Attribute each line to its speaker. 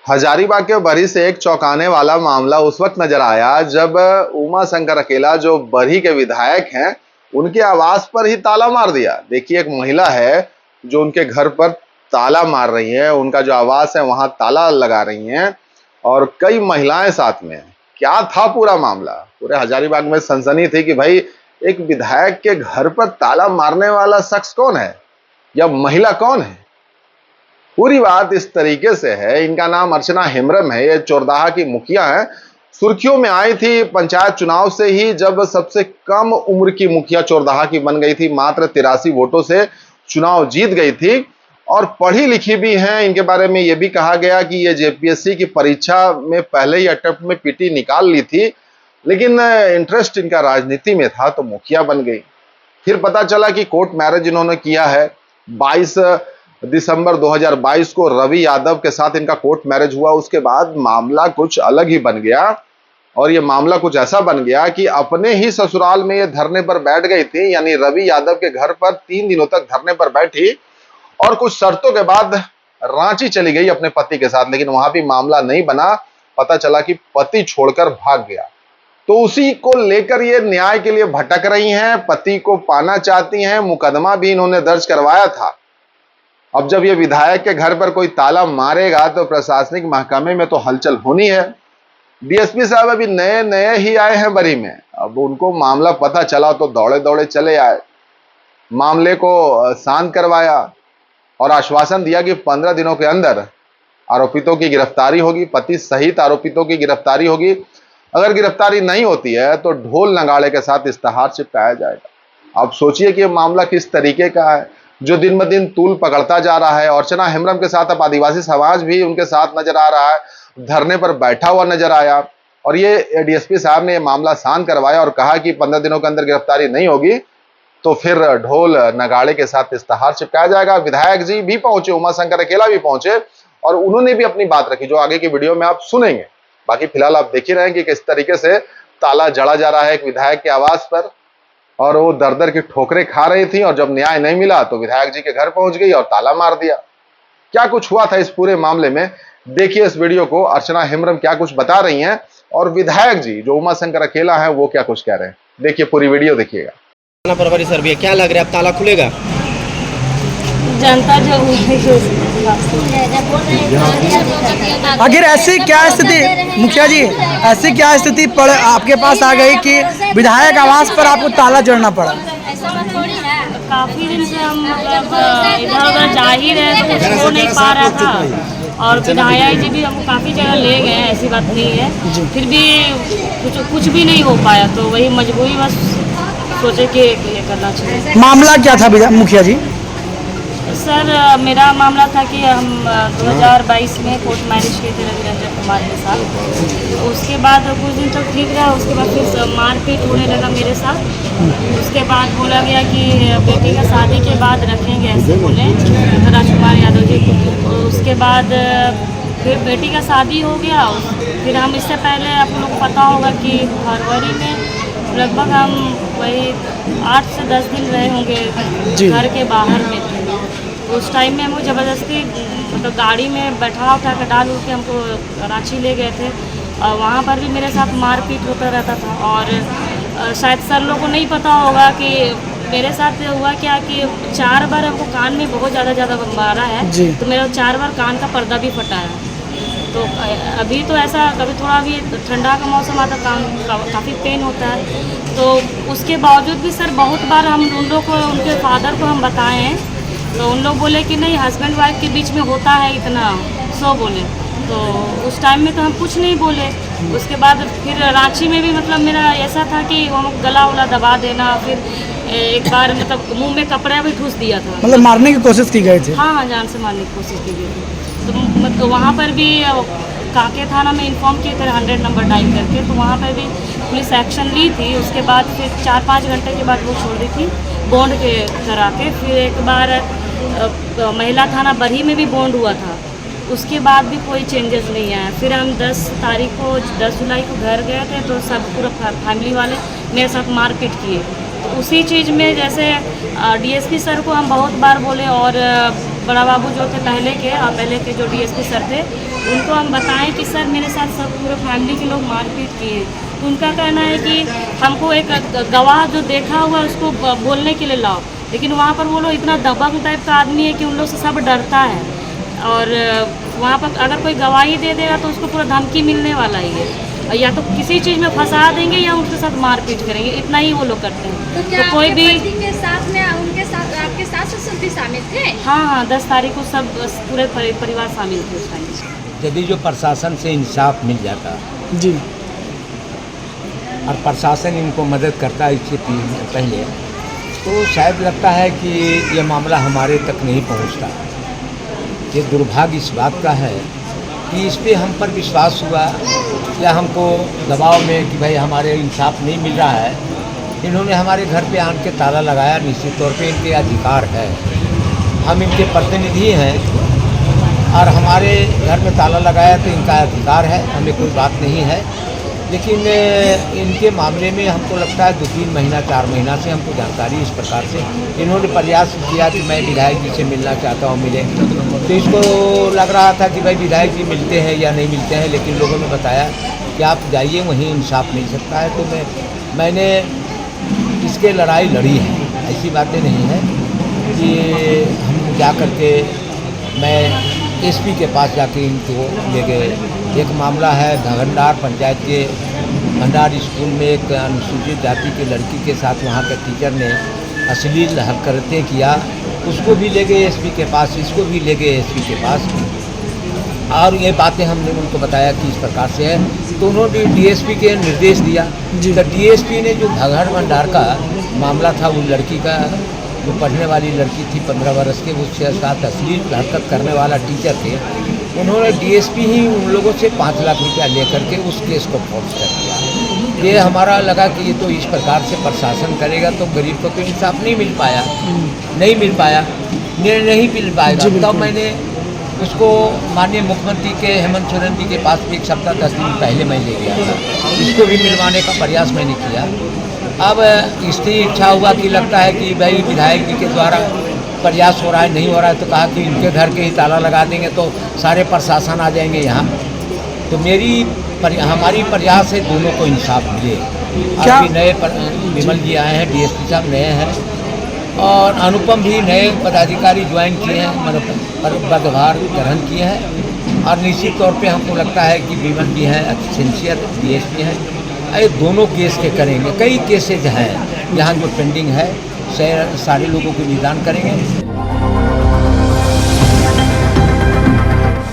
Speaker 1: हजारीबाग के बरही से एक चौंकाने वाला मामला उस वक्त नजर आया जब उमा शंकर अकेला जो बरही के विधायक हैं उनके आवास पर ही ताला मार दिया। देखिए, एक महिला है जो उनके घर पर ताला मार रही है, उनका जो आवास है वहां ताला लगा रही हैं और कई महिलाएं साथ में हैं। क्या था पूरा मामला? पूरे हजारीबाग में सनसनी थी कि भाई एक विधायक के घर पर ताला मारने वाला शख्स कौन है या महिला कौन है। पूरी बात इस तरीके से है। इनका नाम अर्चना हेम्ब्रम है, ये चोरदाहा की मुखिया है। सुर्खियों में आई थी पंचायत चुनाव से ही, जब सबसे कम उम्र की मुखिया चोरदाहा की बन गई थी। मात्र 83 वोटों से चुनाव जीत गई थी और पढ़ी लिखी भी हैं। इनके बारे में यह भी कहा गया कि ये जेपीएससी की परीक्षा में पहले ही अटेम्प्ट में पीटी निकाल ली थी, लेकिन इंटरेस्ट इनका राजनीति में था तो मुखिया बन गई। फिर पता चला कि कोर्ट मैरिज इन्होंने किया है। 22 दिसंबर 2022 को रवि यादव के साथ इनका कोर्ट मैरिज हुआ। उसके बाद मामला कुछ अलग ही बन गया और ये मामला कुछ ऐसा बन गया कि अपने ही ससुराल में ये धरने पर बैठ गई थी, यानी रवि यादव के घर पर 3 दिनों तक धरने पर बैठी और कुछ शर्तों के बाद रांची चली गई अपने पति के साथ, लेकिन वहां भी मामला नहीं बना। पता चला कि पति छोड़कर भाग गया। तो उसी को लेकर ये न्याय के लिए भटक रही हैं, पति को पाना चाहती हैं। मुकदमा भी इन्होंने दर्ज करवाया था। अब जब ये विधायक के घर पर कोई ताला मारेगा तो प्रशासनिक महकमे में तो हलचल होनी है। डीएसपी साहब अभी नए नए ही आए हैं बरी में। अब उनको मामला पता चला तो दौड़े दौड़े चले आए, मामले को शांत करवाया और आश्वासन दिया कि 15 दिनों के अंदर आरोपितों की गिरफ्तारी होगी, पति सहित आरोपितों की गिरफ्तारी होगी। अगर गिरफ्तारी नहीं होती है तो ढोल नगाड़े के साथ इस्तेहार चिपकाया जाएगा। अब सोचिए कि यह मामला किस तरीके का है जो दिन ब दिन तूल पकड़ता जा रहा है। अर्चना हेम्ब्रम के साथ अब आदिवासी समाज भी उनके साथ नजर आ रहा है, धरने पर बैठा हुआ नजर आया और ये डीएसपी साहब ने यह मामला शांत करवाया और कहा कि 15 दिनों के अंदर गिरफ्तारी नहीं होगी तो फिर ढोल नगाड़े के साथ इस्तेहार चिपकाया जाएगा। विधायक जी भी पहुंचे, उमा शंकर अकेला भी पहुंचे और उन्होंने भी अपनी बात रखी, जो आगे की वीडियो में आप सुनेंगे। बाकी फिलहाल आप देख ही रहे हैं कि किस तरीके से ताला जड़ा जा रहा है एक विधायक के आवास पर और वो दर दर की ठोकरें खा रही थी और जब न्याय नहीं मिला तो विधायक जी के घर पहुंच गई और ताला मार दिया। क्या कुछ हुआ था इस पूरे मामले में, देखिए इस वीडियो को। अर्चना हेम्ब्रम क्या कुछ बता रही हैं और विधायक जी जो उमा शंकर अकेला है वो क्या कुछ कह रहे हैं, देखिए पूरी वीडियो देखिएगा।
Speaker 2: फरवरी सर भी क्या लग रहा है, अब ताला खुलेगा?
Speaker 3: जनता जो
Speaker 4: आखिर ऐसी क्या स्थिति मुखिया जी, ऐसी क्या स्थिति पड़ आपके पास आ गई कि विधायक आवास पर आपको ताला जड़ना पड़ा?
Speaker 3: काफी दिन से हम मतलब इधर उधर जा ही रहे तो कुछ हो नहीं पा रहा था और विधायक जी भी हमको काफी जगह ले गए, ऐसी बात नहीं है, फिर भी कुछ भी नहीं हो पाया। तो वही मजबूरी, बस सोचे कि ये करना चाहिए।
Speaker 4: मामला क्या था मुखिया जी?
Speaker 3: सर मेरा मामला था कि हम 2022 में कोर्ट मैरिज किए थे रवि रंजन कुमार के साथ। तो उसके बाद कुछ दिन तक ठीक रहा, उसके बाद फिर मारपीट होने लगा मेरे साथ। उसके बाद बोला गया कि बेटी का शादी के बाद रखेंगे, ऐसे बोले राजकुमार यादव जी को। उसके बाद फिर बेटी का शादी हो गया। फिर हम इससे पहले आप लोग को पता होगा कि फरवरी में लगभग हम वही 8 से 10 दिन रहे होंगे घर के बाहर में थे। उस टाइम में हमको ज़बरदस्ती मतलब गाड़ी में बैठा उठा कर डाल के हमको रांची ले गए थे और वहाँ पर भी मेरे साथ मारपीट होता रहता था। और शायद सर लोग को नहीं पता होगा कि मेरे साथ हुआ क्या कि 4 बार हमको कान में बहुत ज़्यादा मारा है, तो मेरा 4 बार कान का पर्दा भी फटा है। तो अभी तो ऐसा कभी थोड़ा भी ठंडा का मौसम आता काफ़ी पेन होता है। तो उसके बावजूद भी सर बहुत बार हम उन लोग को, उनके फादर को हम बताए हैं तो उन लोग बोले कि नहीं, हस्बैंड वाइफ के बीच में होता है इतना, सो बोले। तो उस टाइम में तो हम कुछ नहीं बोले। उसके बाद फिर रांची में भी मतलब मेरा ऐसा था कि वो गला उला दबा देना, फिर एक बार मतलब मुंह में कपड़ा भी ठूस दिया था।
Speaker 4: मतलब मारने की कोशिश की गई थी?
Speaker 3: हाँ, जान से मारने की कोशिश की गई थी। तो मतलब वहाँ पर भी कांके थाना में इन्फॉर्म किए थे 100 नंबर डायल करके, तो वहाँ पर भी पुलिस एक्शन ली थी। उसके बाद फिर 4-5 घंटे के बाद वो छोड़ दी थी बॉन्ड के करा के। फिर एक बार महिला थाना बरही में भी बॉन्ड हुआ था, उसके बाद भी कोई चेंजेस नहीं आया। फिर हम 10 जुलाई को घर गए थे तो सब पूरा फैमिली वाले मेरे साथ मारपीट किए तो उसी चीज़ में जैसे डीएसपी सर को हम बहुत बार बोले और बड़ा बाबू जो थे पहले के जो डीएसपी सर थे उनको हम बताएं कि सर मेरे साथ सब पूरे फैमिली के लोग मारपीट किए। तो उनका कहना है कि हमको एक गवाह जो देखा हुआ है उसको बोलने के लिए लाओ, लेकिन वहाँ पर वो लोग इतना दबंग टाइप का आदमी है कि उन लोग से सब डरता है और वहाँ पर अगर कोई गवाही दे देगा तो उसको पूरा धमकी मिलने वाला ही है, या तो किसी चीज़ में फंसा देंगे या उनके साथ मारपीट करेंगे, इतना ही वो लोग करते हैं।
Speaker 5: तो
Speaker 3: कोई भी
Speaker 5: के साथ में उनके साथ आपके सास ससुर भी शामिल थे?
Speaker 3: हाँ 10 तारीख को सब पूरे परिवार शामिल थे उस टाइम।
Speaker 6: यदि जो प्रशासन से इंसाफ मिल जाता
Speaker 4: जी
Speaker 6: और प्रशासन इनको मदद करता है इससे पहले, तो शायद लगता है कि ये मामला हमारे तक नहीं पहुंचता। ये दुर्भाग्य इस बात का है कि इस पे हम पर विश्वास हुआ या हमको दबाव में कि भाई हमारे इंसाफ नहीं मिल रहा है, इन्होंने हमारे घर पे आन के ताला लगाया। निश्चित तौर पे इनके अधिकार है, हम इनके प्रतिनिधि हैं और हमारे घर में ताला लगाया तो इनका अधिकार है, हमें कोई बात नहीं है। लेकिन इनके मामले में हमको लगता है 2-3 महीना 4 महीना से हमको जानकारी इस प्रकार से इन्होंने प्रयास किया कि मैं विधायक जी से मिलना चाहता हूँ, मिले। तो इसको लग रहा था कि भाई विधायक जी मिलते हैं या नहीं मिलते हैं, लेकिन लोगों ने बताया कि आप जाइए वहीं इंसाफ मिल सकता है। तो मैंने इसके लड़ाई लड़ी है, ऐसी बातें नहीं है कि हम जा कर के मैं एसपी के पास जाके इनको ले गए। एक मामला है भंडार पंचायत के भंडार स्कूल में एक अनुसूचित जाति की लड़की के साथ वहाँ के टीचर ने अश्लील हरकतें किया, उसको भी ले गए एसपी के पास, इसको भी ले गए एसपी के पास और ये बातें हमने उनको बताया कि इस प्रकार से है। तो उन्होंने डीएसपी के निर्देश दिया। तो डीएसपी ने जो भगड़ भंडार का मामला था, वो लड़की का जो पढ़ने वाली लड़की थी 15 वर्ष के, उसके साथ अश्लील हरकत करने वाला टीचर थे, उन्होंने डीएसपी ही उन लोगों से 5 लाख रुपया लेकर के उस केस को फोर्स कर दिया। ये हमारा लगा कि ये तो इस प्रकार से प्रशासन करेगा तो गरीब को तो इंसाफ नहीं मिल पाया, निर्णय नहीं मिल पाएगा। तब मैंने उसको माननीय मुख्यमंत्री के हेमंत सोरेन जी के पास भी 1 सप्ताह 10 दिन पहले मैं ले गया था, इसको भी मिलवाने का प्रयास मैंने किया। अब इसकी इच्छा हुआ कि लगता है कि भाई विधायक जी के द्वारा प्रयास हो रहा है, नहीं हो रहा है, तो कहा कि इनके घर के ही ताला लगा देंगे तो सारे प्रशासन आ जाएंगे यहाँ। तो हमारी प्रयास है दोनों को इंसाफ मिले। अभी नए विमल जी आए हैं, डीएसपी साहब नए हैं और अनुपम भी नए पदाधिकारी ज्वाइन किए हैं, पदभार ग्रहण किए हैं। और निश्चित तौर पे हमको लगता है कि विमल जी हैं सिंसियर डीएसपी हैं, ये दोनों केस के करेंगे। कई केसेज हैं जहाँ जो पेंडिंग है सारे लोगों को निदान करेंगे।